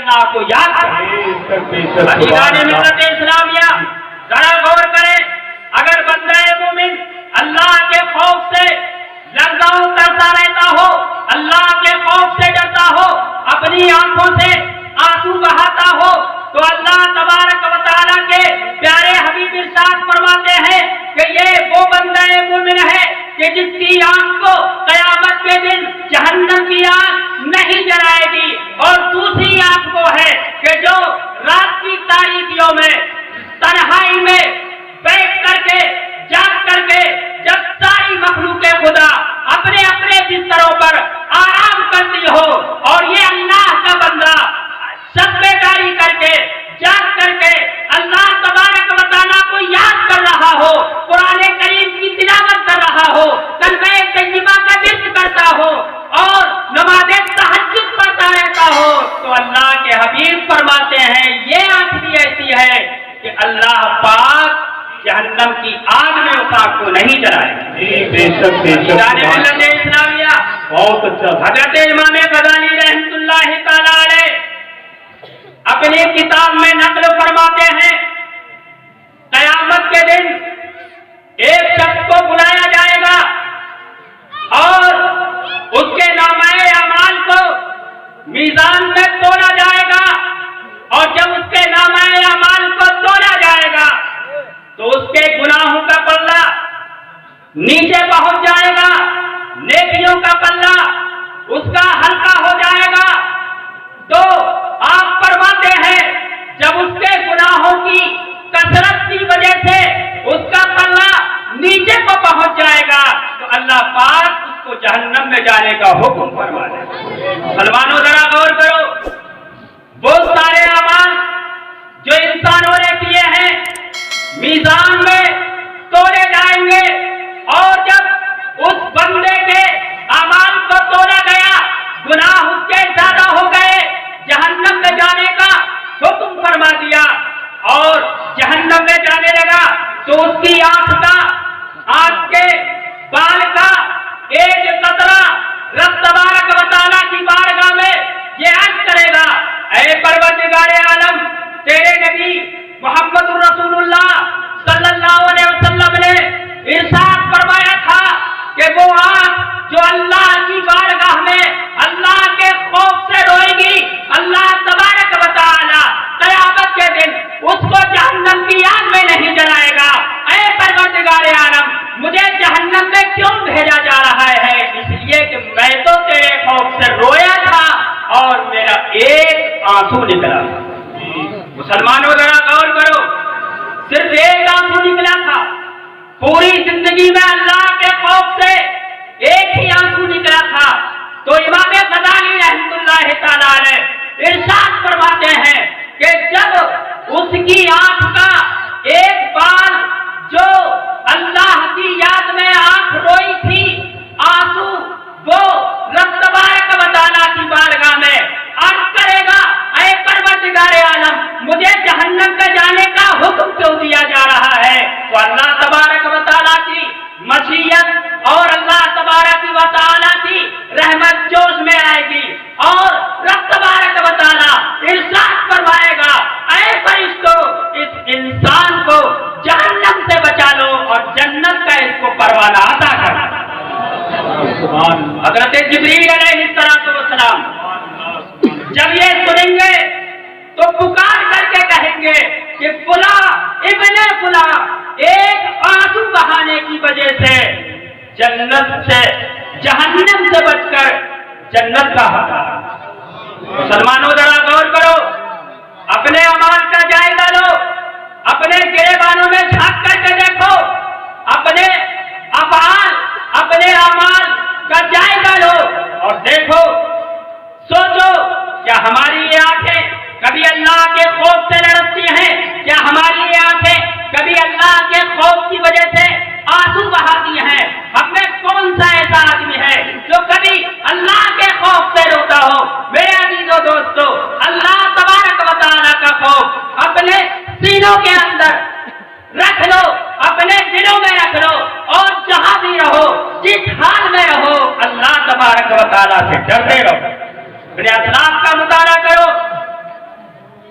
اللہ کو یاد کریں۔ عزیزان ملت اسلامیہ ذرا غور کریں، اگر بندہ مومن اللہ کے خوف سے لرزاں کرتا رہتا ہو، اللہ کے خوف سے ڈرتا ہو، اپنی آنکھوں سے آنسو بہاتا ہو، تو اللہ تبارک و تعالیٰ کے پیارے حبیب ارشاد فرماتے ہیں کہ یہ وہ بندہ مومن ہے کہ جس کی آنکھ کو قیامت کے دن جہنم کی آگ نہیں جلائے گی، اور دوسری آنکھ وہ ہے کہ جو رات کی تاریکیوں میں تنہائی میں بیٹھ کر کے جاگ کر کے جب ساری مخلوق خدا اپنے اپنے بستروں پر آرام کرتی ہو اور یہ اللہ کا بندہ سب بیداری کر کے جاگ کر کے اللہ تبارک و تعالیٰ کو یاد کر رہا ہو، قرآن کریم کی تلاوت کر رہا ہو، کلمہ طیبہ کا ذکر کرتا ہو اور نماز تہجد پڑھتا رہتا ہو، تو اللہ کے حبیب فرماتے ہیں یہ آنکھ بھی ایسی ہے کہ اللہ پاک جہنم کی آگ میں اس آگ کو نہیں جلائے۔ بے شک بے شک اسلامیہ بہت اچھا۔ حضرت امام غزالی رحمۃ اللہ تعالی علیہ اپنی کتاب میں نقل فرماتے ہیں قیامت کے دن ایک شخص کو بلایا جائے گا اور اس کے نامہ اعمال کو میزان میں تولا جائے گا، اور جب اس کے نامہ اعمال کو تولا جائے گا تو اس کے گناہوں کا پلہ نیچے پہنچ جائے گا، نیکیوں کا پلہ اس کا ہلکا ہو جائے گا۔ تو آپ فرماتے ہیں جب اس کے گناہوں کی کثرت کی وجہ سے اس کا پلہ نیچے کو پہنچ جائے گا تو اللہ پاک اس کو جہنم میں جانے کا حکم فرما دے۔ مسلمانوں ذرا غور کرو، بہت سارے اعمال جو انسانوں نے کیے ہیں میزان میں تولے جائیں گے، اور جب اس بندے کے اعمال کو تولا گیا، گناہ اس کے زیادہ ہو گئے، جہنم میں جانے کا حکم فرما دیا اور جہنم میں جانے لگا، تو اس کی آنکھ کے بال کا ایک قطرہ رب تبارک و تعالیٰ کی بارگاہ میں یہ عرض کرے گا، اے پروردگار عالم، تیرے نبی محمد رسول اللہ صلی اللہ علیہ وسلم نے ارشاد فرمایا تھا کہ وہ آنکھ جو اللہ کی بارگاہ میں اللہ کے خوف سے روئے گی، اللہ تبارک و تعالی قیامت کے دن اس کو جہنم کی آگ میں نہیں جلائے گا۔ اے پروردگار عالم، مجھے جہنم میں کیوں بھیجا جا رہا ہے؟ اس لیے کہ میں تو تیرے خوف سے رویا تھا اور میرا ایک آنسو نکلا۔ مسلمانوں ذرا غور کرو، صرف ایک آنسو نکلا تھا، پوری زندگی میں اللہ کے خوف سے ایک ہی آنسو نکلا تھا۔ تو امام غزالی رحمۃ اللہ تعالی علیہ ارشاد فرماتے ہیں کہ جب اس کی آنکھ کا ایک بال جو اللہ کی یاد میں آنکھ روئی تھی، آنسو وہ رب تبارک و تعالیٰ کی بارگاہ میں عرض کرے گا، اے پروردگار عالم، مجھے جہنم میں جانے کا حکم کیوں دیا جا رہا ہے؟ تو اللہ تبارک و تعالیٰ کی مشیت اور اللہ تبارک و تعالیٰ کی رحمت جوش میں آئے گی، اور رب تبارک و تعالیٰ ارشاد فرمائے گا، اے فرشتوں، اس انسان کو جہنم سے بچا لو اور جنت کا اس کو پروانہ عطا کر۔ حضرت جبریل علیہ السلام جب یہ سنیں گے تو پکار کر کے کہیں گے کہ فلاں ابن فلاں ایک آنسو بہانے کی وجہ سے جنت سے جہنم سے بچ کر جنت کا حق۔ مسلمانوں ذرا غور کرو، اپنے اعمال کا جائزہ لو، اپنے گریبانوں میں جھانک کر کے دیکھو، اپنے افعال اپنے اعمال کا جائزہ لو اور دیکھو، سوچو، کیا ہماری یہ آنکھیں کبھی اللہ کے خوف سے لڑکتی ہیں؟ کیا ہماری یہ آنکھیں کبھی اللہ کے خوف کی وجہ سے آنسو بہاتی ہیں؟ ہم میں کون سا ایسا آدمی ہے جو کبھی اللہ کے خوف سے روتا ہو؟ میرے عزیزو دوستو، اللہ تبارک و تعالیٰ کا خوف اپنے سینوں کے اندر رکھ لو، اپنے دلوں میں رکھ لو، اور جہاں بھی رہو، جس حال میں رہو، اللہ تبارک و تعالیٰ سے ڈرتے رہو۔ اپنے اسلاف کا مطالعہ کرو،